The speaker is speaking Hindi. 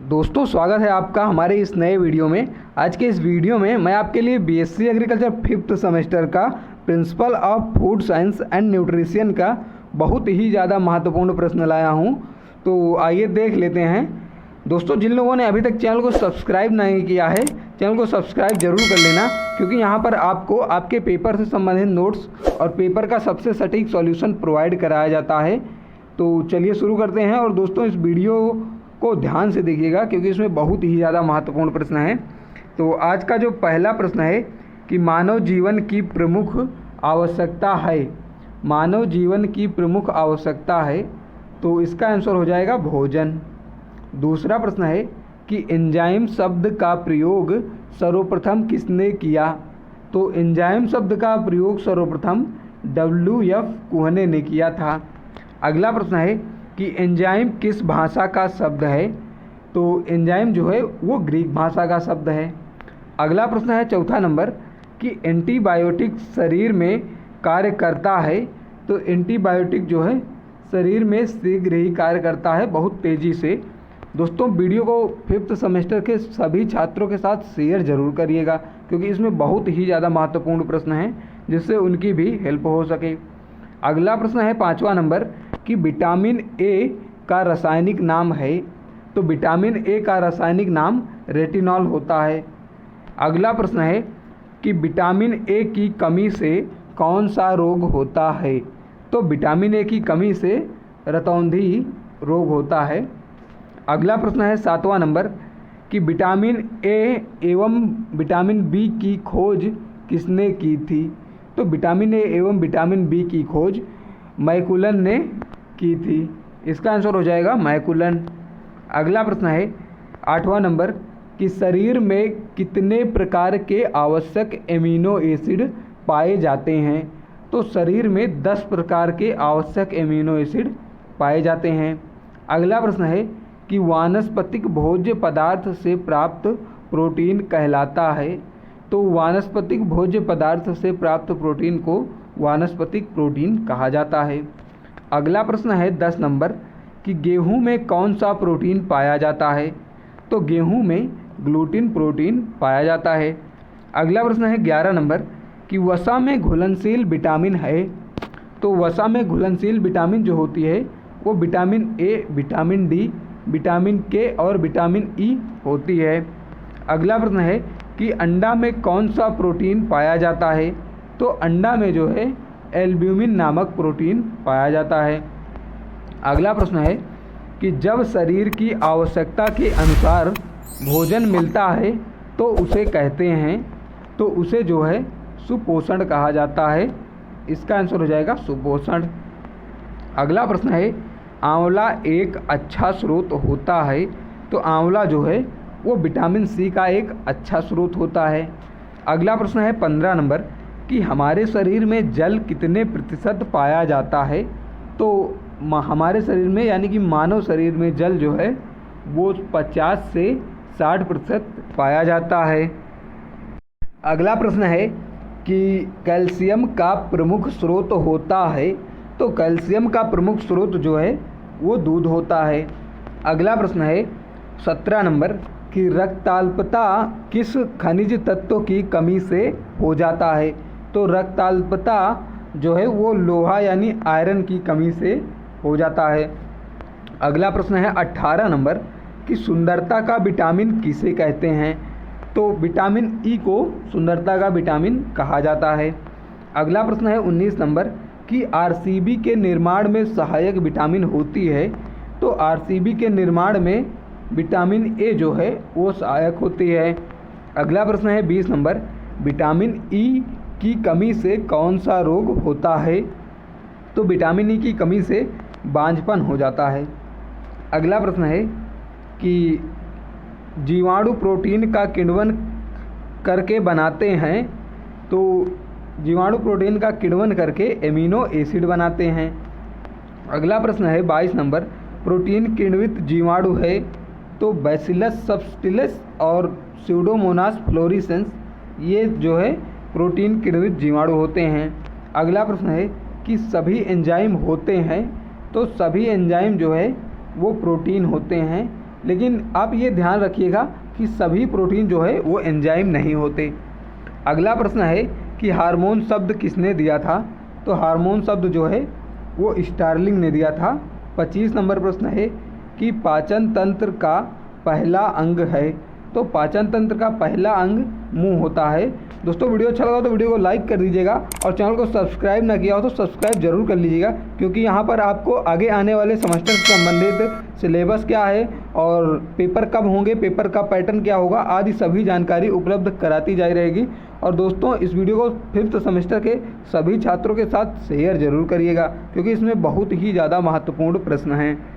दोस्तों स्वागत है आपका हमारे इस नए वीडियो में। आज के इस वीडियो में मैं आपके लिए बीएससी एग्रीकल्चर 5th सेमेस्टर का principle of food science and nutrition का बहुत ही ज़्यादा महत्वपूर्ण प्रश्न लाया हूं। तो आइए देख लेते हैं। दोस्तों जिन लोगों ने अभी तक चैनल को सब्सक्राइब नहीं किया है, चैनल को सब्सक्राइब जरूर कर लेना, क्योंकि यहाँ पर आपको आपके पेपर से संबंधित नोट्स और पेपर का सबसे सटीक सॉल्यूशन प्रोवाइड कराया जाता है। तो चलिए शुरू करते हैं। और दोस्तों इस वीडियो को ध्यान से देखिएगा, क्योंकि इसमें बहुत ही ज़्यादा महत्वपूर्ण प्रश्न है। तो आज का जो पहला प्रश्न है कि मानव जीवन की प्रमुख आवश्यकता है, मानव जीवन की प्रमुख आवश्यकता है, तो इसका आंसर हो जाएगा भोजन। दूसरा प्रश्न है कि एंजाइम शब्द का प्रयोग सर्वप्रथम किसने किया, तो एंजाइम शब्द का प्रयोग सर्वप्रथम WF कुहने ने किया था। अगला प्रश्न है कि एंजाइम किस भाषा का शब्द है, तो एंजाइम जो है वो ग्रीक भाषा का शब्द है। अगला प्रश्न है चौथा नंबर कि एंटीबायोटिक शरीर में कार्य करता है, तो एंटीबायोटिक जो है शरीर में शीघ्र ही कार्य करता है, बहुत तेज़ी से। दोस्तों वीडियो को 5th सेमेस्टर के सभी छात्रों के साथ शेयर जरूर करिएगा, क्योंकि इसमें बहुत ही ज़्यादा महत्वपूर्ण प्रश्न हैं जिससे उनकी भी हेल्प हो सके। अगला प्रश्न है 5वां नंबर कि विटामिन ए का रासायनिक नाम है, तो विटामिन ए का रासायनिक नाम रेटिनॉल होता है। अगला प्रश्न है कि विटामिन ए की कमी से कौन सा रोग होता है, तो विटामिन ए की कमी से रतौंधी रोग होता है। अगला प्रश्न है 7वां नंबर कि विटामिन ए एवं विटामिन बी की खोज किसने की थी, तो विटामिन ए एवं विटामिन बी की खोज मैकुलन ने की थी। इसका आंसर हो जाएगा मैकुलन। अगला प्रश्न है 8वां नंबर कि शरीर में कितने प्रकार के आवश्यक एमिनो एसिड पाए जाते हैं, तो शरीर में 10 प्रकार के आवश्यक एमिनो एसिड पाए जाते हैं। अगला प्रश्न है कि वानस्पतिक भोज्य पदार्थ से प्राप्त प्रोटीन कहलाता है, तो वानस्पतिक भोज्य पदार्थ से प्राप्त प्रोटीन को वानस्पतिक प्रोटीन कहा जाता है। अगला प्रश्न है 10 नंबर कि गेहूं में कौन सा प्रोटीन पाया जाता है, तो गेहूं में ग्लूटिन प्रोटीन पाया जाता है। अगला प्रश्न है 11 नंबर कि वसा में घुलनशील विटामिन है, तो वसा में घुलनशील विटामिन जो होती है वो vitamin A, vitamin D, vitamin के और विटामिन ई होती है। अगला प्रश्न है कि अंडा में कौन सा प्रोटीन पाया जाता है, तो अंडा में जो है एल्ब्यूमिन नामक प्रोटीन पाया जाता है। अगला प्रश्न है कि जब शरीर की आवश्यकता के अनुसार भोजन मिलता है तो उसे कहते हैं, तो उसे जो है सुपोषण कहा जाता है। इसका आंसर हो जाएगा सुपोषण। अगला प्रश्न है आंवला एक अच्छा स्रोत होता है, तो आंवला जो है वो विटामिन सी का एक अच्छा स्रोत होता है। अगला प्रश्न है 15 नंबर कि हमारे शरीर में जल कितने प्रतिशत पाया जाता है, तो हमारे शरीर में यानी कि मानव शरीर में जल जो है वो 50 से 60% पाया जाता है। अगला प्रश्न है कि कैल्शियम का प्रमुख स्रोत होता है, तो कैल्शियम का प्रमुख स्रोत जो है वो दूध होता है। अगला प्रश्न है 17 नंबर कि रक्ताल्पता किस खनिज तत्व की कमी से हो जाता है, तो रक्ताल्पता जो है वो लोहा यानी आयरन की कमी से हो जाता है। अगला प्रश्न है 18 नंबर कि सुंदरता का विटामिन किसे कहते हैं, तो विटामिन ई को सुंदरता का विटामिन कहा जाता है। अगला प्रश्न है 19 नंबर कि आरसीबी के निर्माण में सहायक विटामिन होती है, तो आरसीबी के निर्माण में विटामिन ए जो है वो सहायक होती है। अगला प्रश्न है 20 नंबर विटामिन ई की कमी से कौन सा रोग होता है, तो विटामिन ई की कमी से बांझपन हो जाता है। अगला प्रश्न है कि जीवाणु प्रोटीन का किण्वन करके बनाते हैं, तो जीवाणु प्रोटीन का किण्वन करके एमिनो एसिड बनाते हैं। अगला प्रश्न है 22 नंबर प्रोटीन किण्वित जीवाणु है, तो बैसिलस सबटिलिस और स्यूडोमोनास फ्लोरिसेंस ये जो है प्रोटीन किण्वित जीवाणु होते हैं। अगला प्रश्न है कि सभी एंजाइम होते हैं, तो सभी एंजाइम जो है वो प्रोटीन होते हैं, लेकिन आप ये ध्यान रखिएगा कि सभी प्रोटीन जो है वो एंजाइम नहीं होते। अगला प्रश्न है कि हार्मोन शब्द किसने दिया था? तो हार्मोन शब्द जो है वो स्टार्लिंग ने दिया था। 25 नंबर प्रश्न है कि पाचन तंत्र का पहला अंग है? तो पाचन तंत्र का पहला अंग मुंह होता है। दोस्तों वीडियो अच्छा लगा तो वीडियो को लाइक कर दीजिएगा और चैनल को सब्सक्राइब ना किया हो तो सब्सक्राइब जरूर कर लीजिएगा, क्योंकि यहाँ पर आपको आगे आने वाले सेमेस्टर से संबंधित सिलेबस क्या है और पेपर कब होंगे, पेपर का पैटर्न क्या होगा आदि सभी जानकारी उपलब्ध कराती जाती रहेगी। और दोस्तों इस वीडियो को 5th सेमेस्टर के सभी छात्रों के साथ शेयर जरूर करिएगा, क्योंकि इसमें बहुत ही ज़्यादा महत्वपूर्ण प्रश्न हैं।